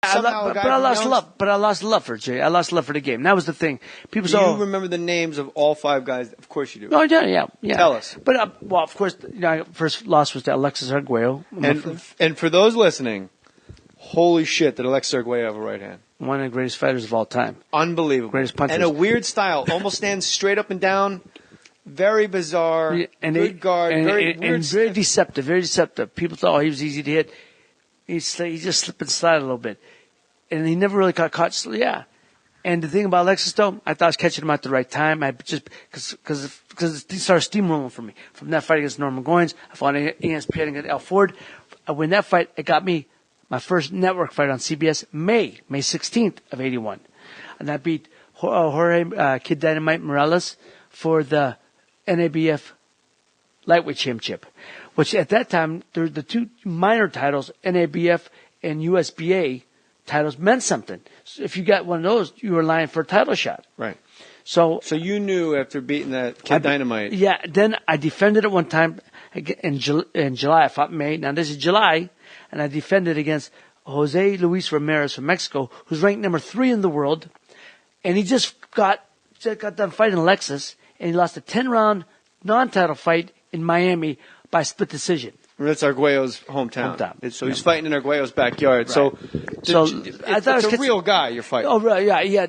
But I lost love. But I lost love for Jay. I lost love for the game. That was the thing. People say, you remember the names of all 5 guys? Of course you do. Oh yeah. Tell us. But well, of course, first loss was to Alexis Arguello. And for those listening, holy shit, did Alexis Arguello have a right hand? One of the greatest fighters of all time. Unbelievable. Greatest punchers. And a weird style. Almost stands straight up and down. Very bizarre. Yeah, and good guard. Very weird. And very deceptive. Very deceptive. People thought he was easy to hit. He just slipped and slide a little bit. And he never really got caught. Yeah. And the thing about Alexis, though, I thought I was catching him at the right time. I just, because he started steamrolling for me. From that fight against Norman Goins, I fought ESPN against Al Ford. I win that fight. It got me my first network fight on CBS, May 16th of 81. And I beat Jorge Kid Dynamite Morales for the NABF Lightweight Championship, which at that time, the 2 minor titles, NABF and USBA titles, meant something. So if you got one of those, you were lying for a title shot. Right. So you knew after beating that Kid Dynamite. Yeah. Then I defended it one time in July. I fought May. Now this is July, and I defended against Jose Luis Ramirez from Mexico, who's ranked number 3 in the world, and he just got done fighting Alexis, and he lost a 10-round non-title fight in Miami by split decision. That's Arguello's hometown. So he's fighting in Arguello's backyard. Right. So I thought it's a real guy you're fighting. Oh, right, yeah.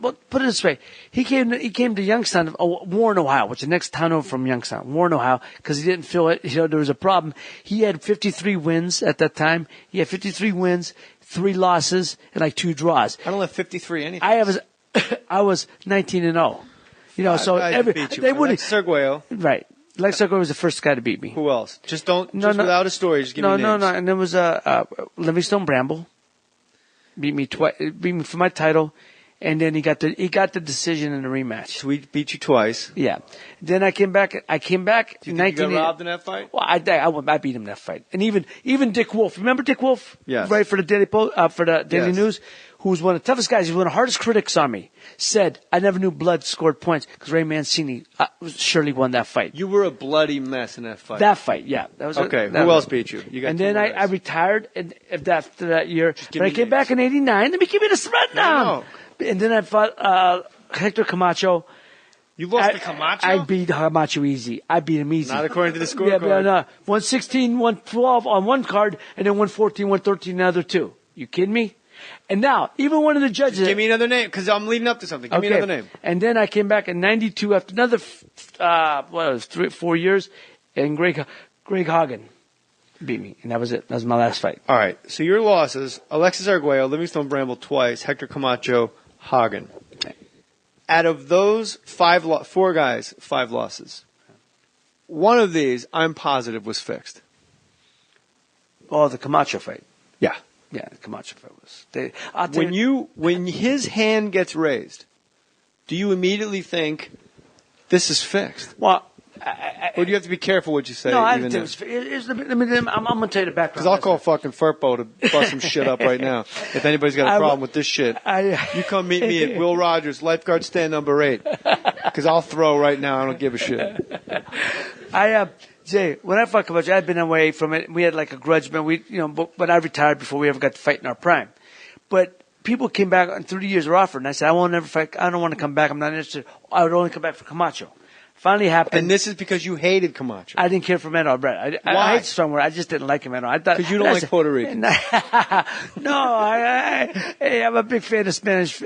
Well, put it this way: he came to Youngstown, Warren, Ohio, which is the next town over from Youngstown, Warren, Ohio, because he didn't feel it. There was a problem. He had 53 wins at that time. He had 53 wins, 3 losses, and like 2 draws. I don't have 53 anything. I was 19-0. I beat you. They wouldn't. Arguello. Right. Lex Arguello was the first guy to beat me. Who else? Without a story, just give me names. No. And there was Livingstone Bramble. Beat me twice. Beat me for my title, and then he got the decision in the rematch. So we beat you twice. Yeah. Then I came back. Do you think you got robbed in that fight? Well, I beat him in that fight, and even Dick Wolf. Remember Dick Wolf? Yes. Right, for the Daily News, who was one of the toughest guys. He was one of the hardest critics on me. Said I never knew blood scored points because Ray Mancini surely won that fight. You were a bloody mess in that fight. That fight, yeah. That was okay. Who else beat you? And then I retired after that year. But I came back in '89. Let me give you the rundown. No. And then I fought Hector Camacho. You lost to Camacho? I beat Camacho easy. I beat him easy. Not according to the scorecard. Yeah, but 116, 112 on one card, and then 114, 113 on the other 2. You kidding me? And now, even one of the judges... Just give me another name, because I'm leading up to something. Give me another name. And then I came back in '92 after another 4 years, and Greg Hagen beat me, and that was it. That was my last fight. All right, so your losses, Alexis Arguello, Livingstone Bramble twice, Hector Camacho, Hagen. Out of those 4 guys, 5 losses, one of these, I'm positive, was fixed. Oh, the Camacho fight. Yeah. Yeah, the Camacho fight was. When his hand gets raised, do you immediately think this is fixed? Well, or do you have to be careful what you say? No, I'm going to tell you the background. Because I'll call fucking Furpo to bust some shit up right now. If anybody's got a problem with this shit, you come meet me at Will Rogers, lifeguard stand number 8. Because I'll throw right now. I don't give a shit. Jay, when I fought Camacho, I'd been away from it. We had like a grudge, but I retired before we ever got to fight in our prime. But people came back and 30 years were offered, and I said, I won't never fight. I don't want to come back. I'm not interested. I would only come back for Camacho. Finally happened. And this is because you hated Camacho. I didn't care for him at all, Brett. Why? I hate strong word. I just didn't like him at all. Because you don't like Puerto Rican. No, I'm a big fan of Spanish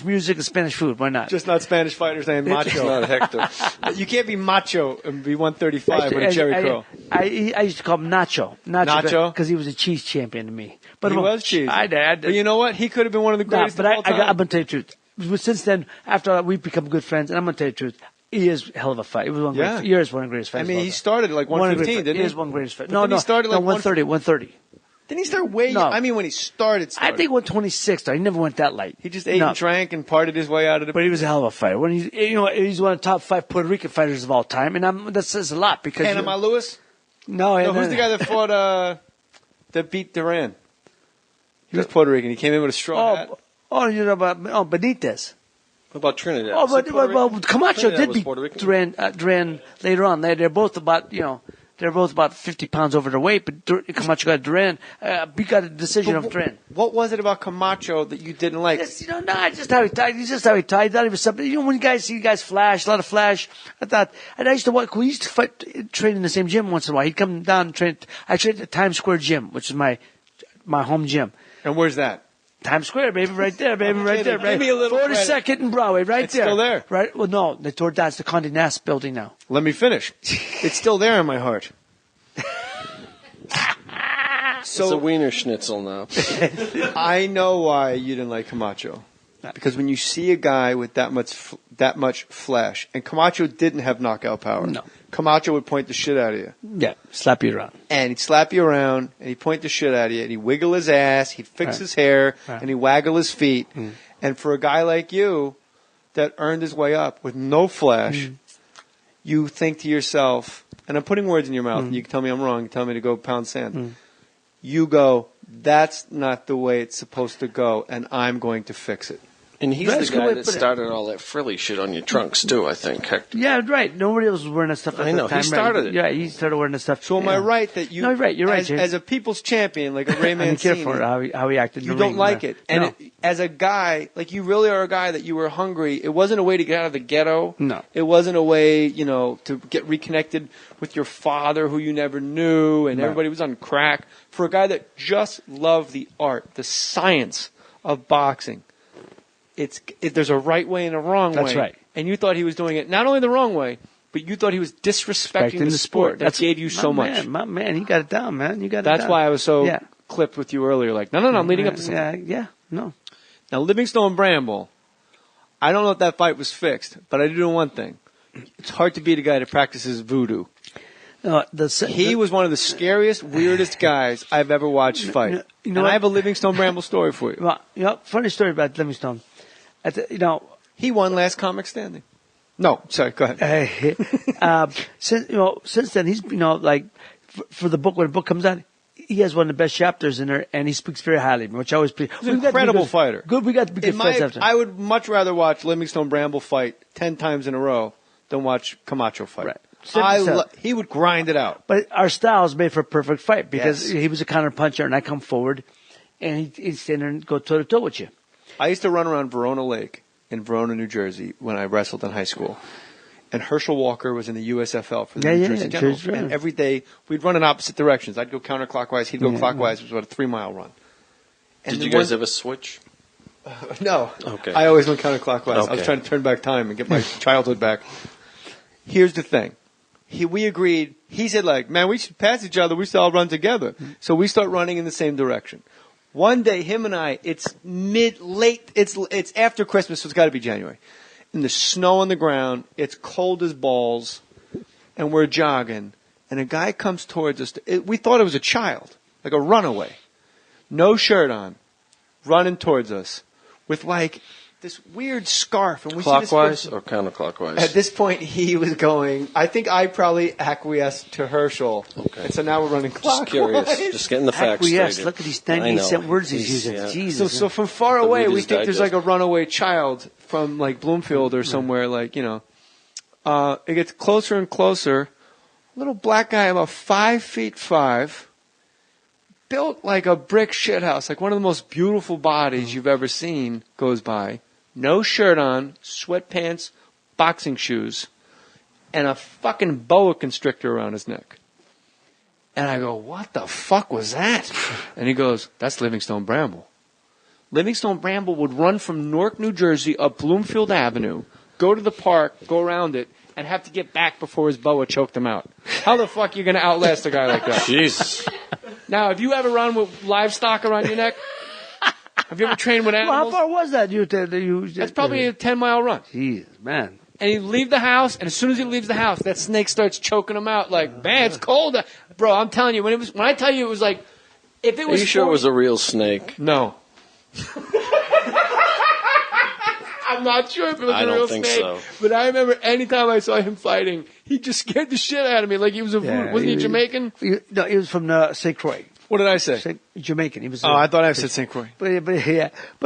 music and Spanish food. Why not? Just not Spanish fighters named Macho. Not Hector. You can't be Macho and be 135 with a Jerry curl. I used to call him Nacho. Nacho? Because he was a cheese champion to me. But he was cheese. I did. But you know what? He could have been one of the greatest of all time. I'm going to tell you the truth. But since then, after we've become good friends, and I'm going to tell you the truth, he is a hell of a fight. It was one of the greatest fights. I mean, he started like 115, didn't he? He is one of the greatest fights. He started like 130. Didn't he start way? No. I mean, when he started. I think 126. Though. He never went that light. He just ate and drank and partied his way out of the. But he was a hell of a fighter. When he's one of the top 5 Puerto Rican fighters of all time, and that says a lot because. Panama Lewis. No, who's the guy that fought that beat Duran? He was Puerto Rican. He came in with a straw hat. You know about Benitez. What about Trinidad? But Camacho did beat Duran later on. They're both about They're both about 50 pounds over their weight, but Camacho got Duran. We got a decision of Duran. What was it about Camacho that you didn't like? Yes, just how he tied. He's just how he tied. Not even something. When you guys see guys flash, a lot of flash. And I used to watch. We used to train in the same gym once in a while. He'd come down and train. I trained at Times Square Gym, which is my home gym. And where's that? Times Square, baby, right there, baby, right there. Give me a little 42nd and Broadway, right it's there. It's still there. Right? Well, no, they tore down. It's the Condé Nast building now. Let me finish. It's still there in my heart. It's a wiener schnitzel now. I know why you didn't like Camacho. Because when you see a guy with that much flash, and Camacho didn't have knockout power. No. Camacho would point the shit out of you. Yeah, slap you around. And he'd slap you around, and he'd point the shit out of you, and he'd wiggle his ass, he'd fix his hair, and he'd waggle his feet. And for a guy like you that earned his way up with no flash, you think to yourself, and I'm putting words in your mouth, and you can tell me I'm wrong, you tell me to go pound sand. You go, that's not the way it's supposed to go, and I'm going to fix it. And he's the guy that started all that frilly shit on your trunks, too, I think, Hector. Yeah, right. Nobody else was wearing that stuff at the time. I know. He started it. Yeah, he started wearing that stuff. So am I right that you... No, you're right. You're right, as a people's champion, like a Ray Mancini... I'm careful how he acted in you the don't ring, like it. And as a guy, like you really are a guy that you were hungry. It wasn't a way to get out of the ghetto. No. It wasn't a way, to get reconnected with your father who you never knew, and everybody was on crack. For a guy that just loved the art, the science of boxing... There's a right way and a wrong way. That's right. And you thought he was doing it not only the wrong way, but you thought he was disrespecting the sport that gave you so much. My man, he got it down, man. You got it down. That's why I was so clipped with you earlier. Like, no, I'm leading up to something. No. Now, Livingstone Bramble, I don't know if that fight was fixed, but I do know one thing. It's hard to beat a guy that practices voodoo. He was one of the scariest, weirdest guys I've ever watched fight. And I have a Livingstone Bramble story for you. Well, funny story about Livingstone. He won last comic standing. No, sorry, go ahead. Since then, he's, for the book, when the book comes out, he has one of the best chapters in there, and he speaks very highly of him, which I always please. He's an incredible fighter. Good, we got to be good friends after. I would much rather watch Livingstone Bramble fight 10 times in a row than watch Camacho fight. Right. He would grind it out. But our styles made for a perfect fight because he was a counter puncher, and I come forward, and he'd stand there and go toe to toe with you. I used to run around Verona Lake in Verona, New Jersey when I wrestled in high school. And Herschel Walker was in the USFL for the New Jersey Generals. And every day we'd run in opposite directions. I'd go counterclockwise, he'd go clockwise. It was about a 3-mile run. And did you guys ever switch? No. Okay. I always went counterclockwise. Okay. I was trying to turn back time and get my childhood back. Here's the thing. We agreed. He said, man, we should pass each other. We should all run together. So we start running in the same direction. One day, him and I, it's after Christmas, so it's got to be January. And the snow on the ground, it's cold as balls, and we're jogging. And a guy comes towards us. We thought it was a child, like a runaway. No shirt on, running towards us with this weird scarf. And we clockwise or counterclockwise? At this point, he was going. I think I probably acquiesced to Herschel. Okay. And so now we're running clockwise. Just curious. Just getting the facts straight. Look at these 90-cent words he's using. Yeah. Jesus. So from far away, we think there's a runaway child from Bloomfield or somewhere it gets closer and closer. Little black guy, about 5'5", built like a brick shithouse, like one of the most beautiful bodies you've ever seen, goes by. No shirt on, sweatpants, boxing shoes, and a fucking boa constrictor around his neck. And I go, what the fuck was that? And he goes, that's Livingstone Bramble. Livingstone Bramble would run from Newark, New Jersey, up Bloomfield Avenue, go to the park, go around it, and have to get back before his boa choked him out. How the fuck are you going to outlast a guy like that? Jesus. Now, have you ever run with livestock around your neck? Have you ever trained with animals? Well, how far was that? That's probably a 10-mile run. Jesus, man. And he'd leave the house, and as soon as he leaves the house, that snake starts choking him out. Like, man, it's cold. Bro, I'm telling you, when I tell you it was like, if it was... Are you sure it was a real snake? No. I'm not sure if it was a real snake. I don't think so. But I remember anytime I saw him fighting, he just scared the shit out of me like he was wasn't he Jamaican? No, he was from St. Croix. What did I say? Jamaican. He was. I thought I said St. Croix. But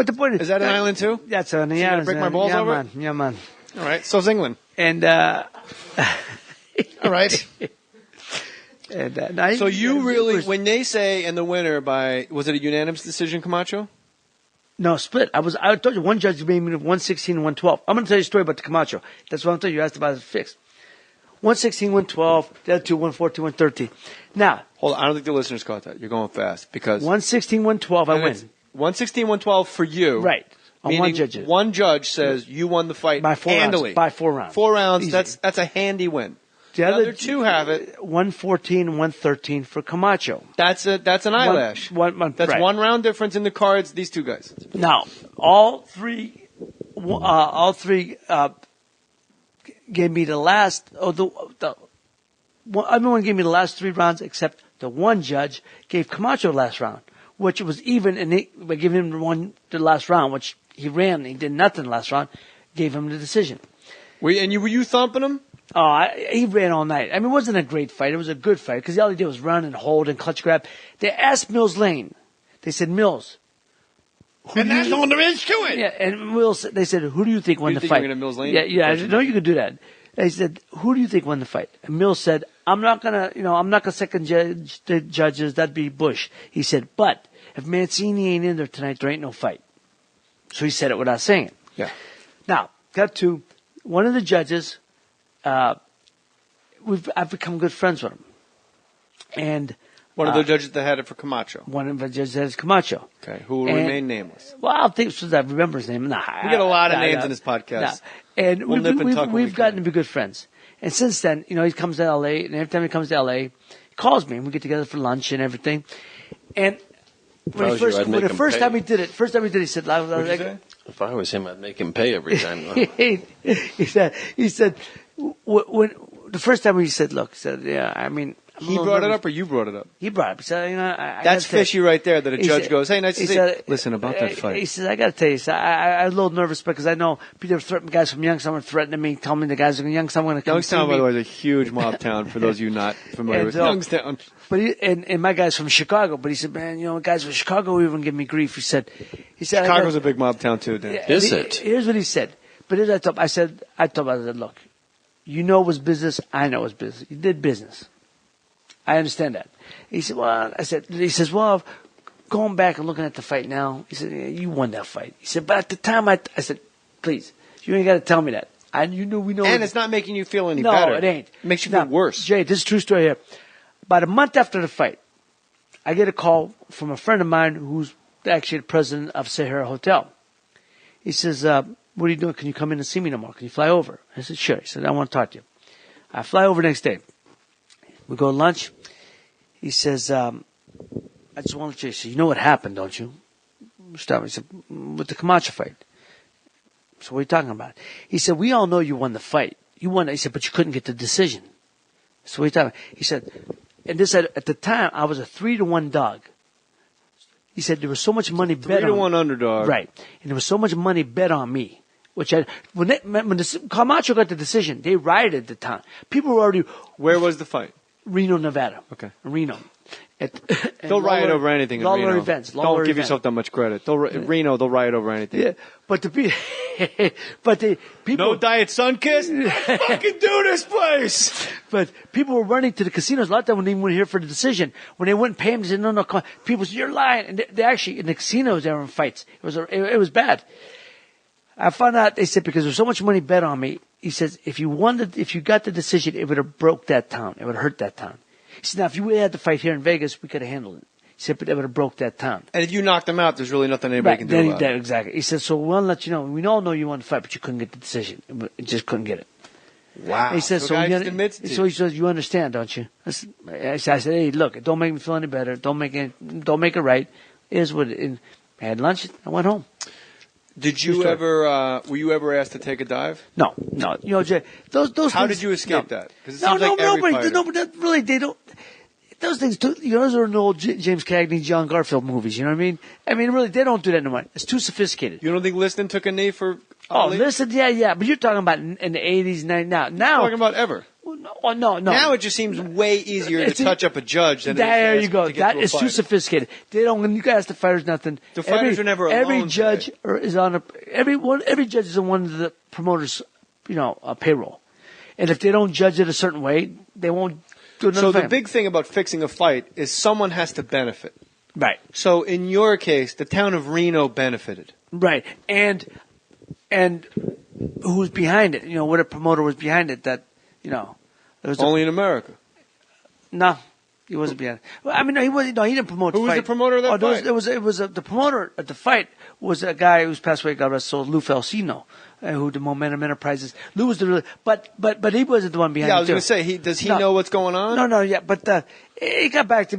the point is that an island too? That's an island. Break my balls over? Man. Yeah, man. All right. So's England. And all right. And, So you really, when they say, and the winner was it a unanimous decision, Camacho? No, split. I told you one judge made me 116 and 112. I'm going to tell you a story about the Camacho. That's what I'm telling you. You asked about it fixed. 116, 112, the other two, 114, 113. Now. Hold on. I don't think the listeners caught that. You're going fast because. 116, 112, I win. 116, 112 for you. Right. On one judge. One judge says you won the fight by 4 handily. rounds. By 4 rounds. 4 rounds. Easy. That's a handy win. The other two have it. 114, 113 for Camacho. That's an eyelash. That's right. 1 round difference in the cards. These two guys. Now, all three gave me the last. Everyone gave me the last 3 rounds except the one judge gave Camacho the last round, which was even, and by giving him the last round, which he ran, he did nothing the last round, gave him the decision. Were you thumping him? Oh, he ran all night. I mean, it wasn't a great fight. It was a good fight because all he did was run and hold and clutch grab. They asked Mills Lane. They said, Mills. And that's all there is to it. Yeah, and Mills, they said, who do you think won the fight? You're going to Mills Lane? Yeah, I know you could do that. They said, who do you think won the fight? And Mills said, I'm not gonna second judge the judges. That'd be Bush. He said, but if Mancini ain't in there tonight, there ain't no fight. So he said it without saying it. Yeah. Now, cut to one of the judges. I've become good friends with him. And one of the judges that had it for Camacho. One of the judges that is Camacho. Okay, who will remain nameless. Well, I'll think so that I remember his name. We get a lot of names in this podcast. And we've gotten to be good friends. And since then, he comes to L.A., and every time he comes to L.A., he calls me, and we get together for lunch and everything. And the first time he did it, he said, What'd you say? If I was him, I'd make him pay every time. he said, when the first time he said, look, he said, yeah, I mean. He brought it up or you brought it up? He brought it up. He said, that's fishy right there that a judge goes, hey, nice to see you. Listen, about that fight. He says, I got to tell you, I was a little nervous because I know people threatened guys from Youngstown were threatening me, telling me the guys from Youngstown were going to come Youngstown, by the way, is a huge mob town for those of you not familiar with Youngstown. But and my guy's from Chicago, but he said, man, guys from Chicago even give me grief. He said, Chicago's a big mob town too, Dan. Is it? Here's what he said. But here's what I told him, look, you know it was business, I know it was business. You did business. I understand that. He said, well, going back and looking at the fight now, he said, yeah, you won that fight. He said, but at the time, I said, please, you ain't got to tell me that. We know. And it's not making you feel any better. No, it ain't. It makes you feel worse. Jay, this is a true story here. About a month after the fight, I get a call from a friend of mine who's actually the president of Sahara Hotel. He says, what are you doing? Can you come in and see me tomorrow? Can you fly over? I said, sure. He said, I want to talk to you. I fly over the next day. We go to lunch. He says, I just want to let you say, you know what happened, don't you? Stop. He said, with the Camacho fight. So what are you talking about? He said, we all know you won the fight. You won it. He said, but you couldn't get the decision. So what are you talking about? He said, and this at the time, I was a 3-1 dog. He said, there was so much money bet on me. 3-1 underdog. Right. And there was so much money bet on me. When Camacho got the decision, they rioted the town. People were already. Where was the fight? Reno, Nevada. Okay. Reno. They'll riot over anything in Reno. Events. Don't give yourself that much credit. Reno, they'll riot over anything. Yeah, but the people. No diet Sunkist? Fucking do this place! But people were running to the casinos a lot of time when they weren't here for the decision. When they wouldn't pay them, they said, no. People said, you're lying. And they actually, in the casinos, they were in fights. It was bad. I found out, they said, because there's so much money bet on me, he says, if you got the decision, it would have broke that town. It would have hurt that town. He said, now, if you had to fight here in Vegas, we could have handled it. He said, but it would have broke that town. And if you knocked them out, there's really nothing anybody can do about it. Exactly. He said, so we want to let you know, we all know you won the fight, but you couldn't get the decision. You just couldn't get it. Wow. And he says, so he says, you understand, don't you? I said, hey, look, it don't make me feel any better. Don't make it right. It is what it is. I had lunch. I went home. Did you ever? Were you ever asked to take a dive? No. Jay, those. How things, did you escape that? Because nobody. They don't. Those things, those are in old James Cagney, John Garfield movies. You know what I mean? I mean, really, they don't do that anymore. It's too sophisticated. You don't think Liston took a knee for? Liston, yeah. But you're talking about in the 80s, 90s. Now, talking about ever. No. Now it just seems way easier to touch up a judge than there it is you go. That is too sophisticated. They don't. When you ask the fighters nothing. The fighters are never alone. Every judge is on every judge is on one of the promoters, payroll. And if they don't judge it a certain way, they won't Do another So the fight. big thing about fixing a fight is someone has to benefit. Right. So in your case, the town of Reno benefited. Right. And who's behind it? You know, what a promoter was behind it that, you know. There was Only in America. No. He wasn't behind it. Well, I mean, no, he wasn't. No, he didn't promote. Who the was fight. the promoter of that fight? The promoter at the fight was a guy who's passed away. God rest his soul, Lou Falsino, who did Momentum Enterprises. Lou was the real, but he wasn't the one behind it. Yeah, I was too. going to say, does he know what's going on? No, yeah, but it got back to